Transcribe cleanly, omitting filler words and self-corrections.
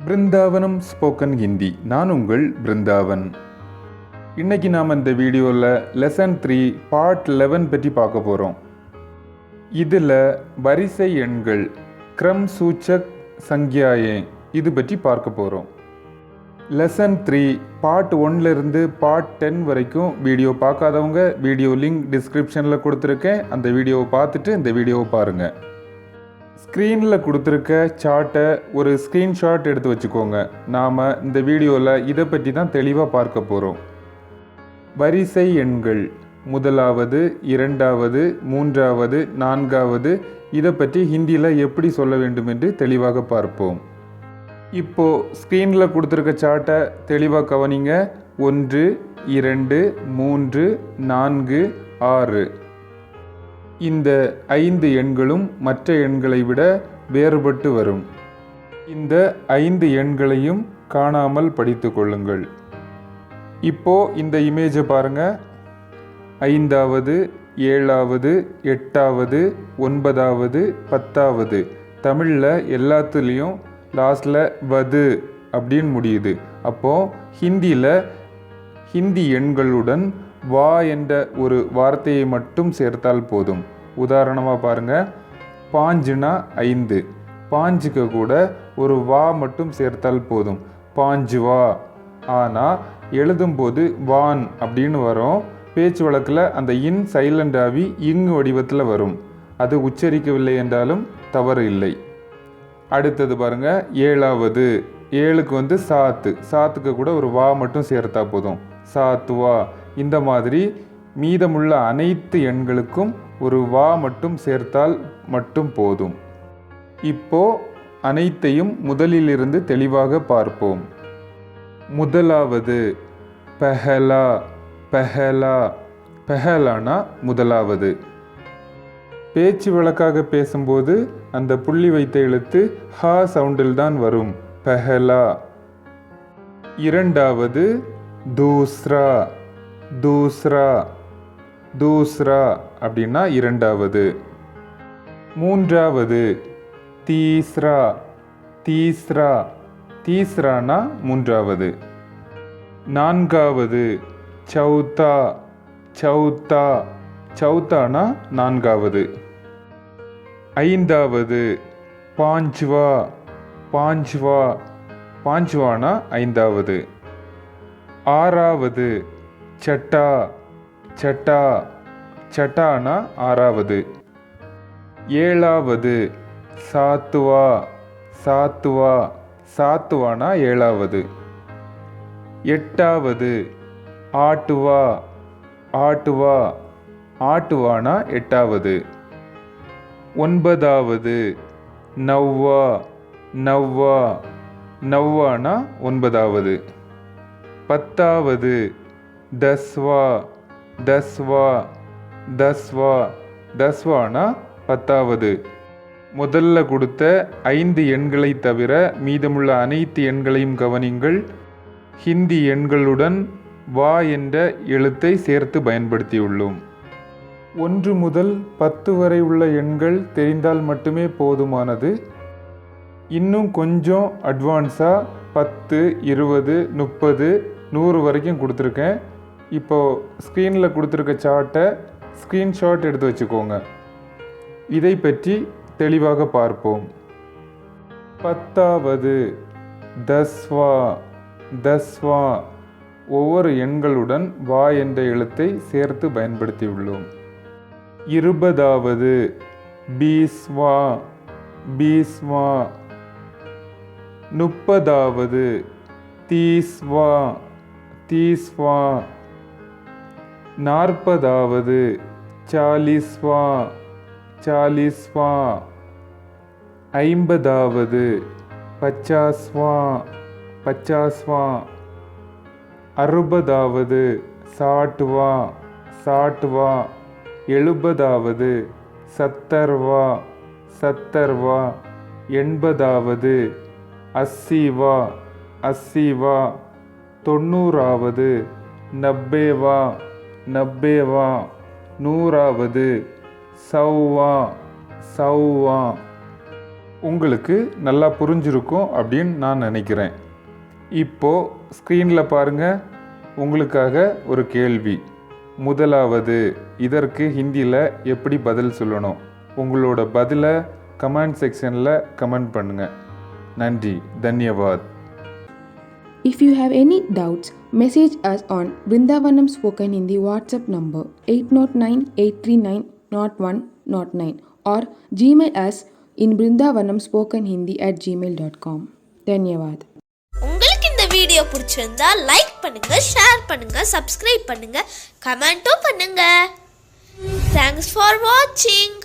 Brindavanam spoken Hindi. நான் உங்கள் பிருந்தாவன். இன்னைக்கு நாம் இந்த வீடியோவில் லெசன் 3 பார்ட் 11 பற்றி பார்க்க போகிறோம். இதில் வரிசை எண்கள் க்ரம் சூச்சக் சங்கியாயே இது பற்றி பார்க்க போகிறோம். லெசன் 3 பார்ட் 1லேருந்து பார்ட் 10 வரைக்கும் வீடியோ பார்க்காதவங்க வீடியோ லிங்க் டிஸ்கிரிப்ஷனில் கொடுத்துருக்கேன். அந்த வீடியோவை பார்த்துட்டு இந்த வீடியோவை பாருங்கள். ஸ்க்ரீனில் கொடுத்துருக்க சார்ட்டை ஒரு ஸ்க்ரீன்ஷாட் எடுத்து வச்சுக்கோங்க. நாம் இந்த வீடியோவில் இதை பற்றி தான் தெளிவாக பார்க்க போகிறோம். வரிசை எண்கள் முதலாவது, இரண்டாவது, மூன்றாவது, நான்காவது இதை பற்றி ஹிந்தியில் எப்படி சொல்ல வேண்டும் என்று தெளிவாக பார்ப்போம். இப்போது ஸ்க்ரீனில் கொடுத்துருக்க சார்ட்டை தெளிவாக கவனிங்க. 1, 2, 3, 4, 6 இந்த 5 எண்களும் மற்ற எண்களை விட வேறுபட்டு வரும். இந்த 5 எண்களையும் காணாமல் படித்து கொள்ளுங்கள். இப்போது இந்த இமேஜை பாருங்கள். 5வது, 7வது, 8வது, 9வது, 10வது தமிழில் எல்லாத்துலேயும் லாஸ்டில் வது அப்படின்னு முடியுது. அப்போது ஹிந்தியில் ஹிந்தி எண்களுடன் வா என்ற ஒரு வார்த்தையை மட்டும் சேர்த்தால் போதும். உதாரணமாக பாருங்கள், 5னா 5, 5க்கு கூட ஒரு வா மட்டும் சேர்த்தால் போதும், 5 வா. ஆனால் எழுதும்போது வான் அப்படின்னு வரும். பேச்சு வழக்கில் அந்த இன் சைலண்ட் ஆகி இங்கு வடிவத்தில் வரும். அது உச்சரிக்கவில்லை என்றாலும் தவறு இல்லை. அடுத்தது பாருங்கள், 7வது 7க்கு சாத்துக்கு கூட ஒரு வா மட்டும் சேர்த்தா போதும், சாத்துவா. இந்த மாதிரி மீதமுள்ள அனைத்து எண்களுக்கும் ஒரு வா மட்டும் சேர்த்தால் மட்டும் போதும். இப்போ அனைத்தையும் முதலிலிருந்து தெளிவாக பார்ப்போம். முதலாவது பெஹலா, பெஹலா, பெஹலானா முதலாவது. பேச்சு வழக்காக பேசும்போது அந்த புள்ளி வைத்த எழுத்து ஹா சவுண்டில் தான் வரும், பெஹலா. இரண்டாவது தூஸ்ரா, தூஸ்ரா, தூஸ்ரா அப்படின்னா இரண்டாவது. மூன்றாவது தீஸ்ரா, தீஸ்ரா, தீஸ்ரானா மூன்றாவது. நான்காவது சௌத்தா, சௌத்தா, சௌத்தானா நான்காவது. ஐந்தாவது பாஞ்ச்வா, பாஞ்ச்வா, பாஞ்ச்வானா ஐந்தாவது. ஆறாவது சட்டா, சட்டா, சட்டானா ஆறாவது. ஏழாவது சாத்துவா, சாத்துவா, சாத்துவானா ஏழாவது. எட்டாவது ஆட்டுவா, ஆட்டுவா, ஆட்டுவானா எட்டாவது. ஒன்பதாவது நவ்வா, நவ்வா, நவ்வானா ஒன்பதாவது. பத்தாவது தஸ்வா, தஸ்வா, தஸ்வா, தஸ்வானா பத்தாவது. முதல்ல கொடுத்த 5 எண்களை தவிர மீதமுள்ள அனைத்து எண்களையும் கவனிங்கள். ஹிந்தி எண்களுடன் வா என்ற எழுத்தை சேர்த்து பயன்படுத்தியுள்ளோம். 1 முதல் 10 வரை உள்ள எண்கள் தெரிந்தால் மட்டுமே போதுமானது. இன்னும் கொஞ்சம் அட்வான்ஸாக 10, 20, 30, 100 வரைக்கும் கொடுத்துருக்கேன். இப்போது ஸ்க்ரீனில் கொடுத்துருக்க சார்ட்டை ஸ்க்ரீன்ஷாட் எடுத்து வச்சுக்கோங்க. இதை பற்றி தெளிவாக பார்ப்போம். 10வது தஸ்வா, தஸ்வா ஒவ்வொரு எண்களுடன் வா என்ற எழுத்தை சேர்த்து பயன்படுத்தியுள்ளோம். 20வது பீஸ்வா, பீஸ்வா. 30வது தீஸ்வா, தீஸ்வா. 40வது சாலிஸ்வா, சாலிஸ்வா. 50வது பச்சாஸ்வா, பச்சாஸ்வா. 60வது சாட்வா, சாட்வா. 70வது சத்தர்வா, சத்தர்வா. 80வது அஸ்ஸிவா, அஸ்ஸிவா. 90வது நப்பேவா, நப்பேவா. 100வது சௌவா, சௌவா. உங்களுக்கு நல்லா புரிஞ்சிருக்கும் அப்படின்னு நான் நினைக்கிறேன். இப்போது ஸ்க்ரீனில் பாருங்கள், உங்களுக்காக ஒரு கேள்வி. முதலாவது, இதற்கு ஹிந்தியில் எப்படி பதில் சொல்லணும்? உங்களோட பதிலை கமெண்ட் செக்ஷனில் கமெண்ட் பண்ணுங்கள். நன்றி, தன்யவாத். If you have any doubts, message us on Brindavanam Spoken Hindi WhatsApp number 809-839-0109 or Gmail us in brindavanamspokenhindi@gmail.com. Dhanyavad. உங்களுக்கு இந்த வீடியோ பிடிச்சிருந்தா லைக் பண்ணுங்க, ஷேர் பண்ணுங்க, சப்ஸ்கிரைப் பண்ணுங்க, கமெண்ட்டும் பண்ணுங்க. Thanks for watching.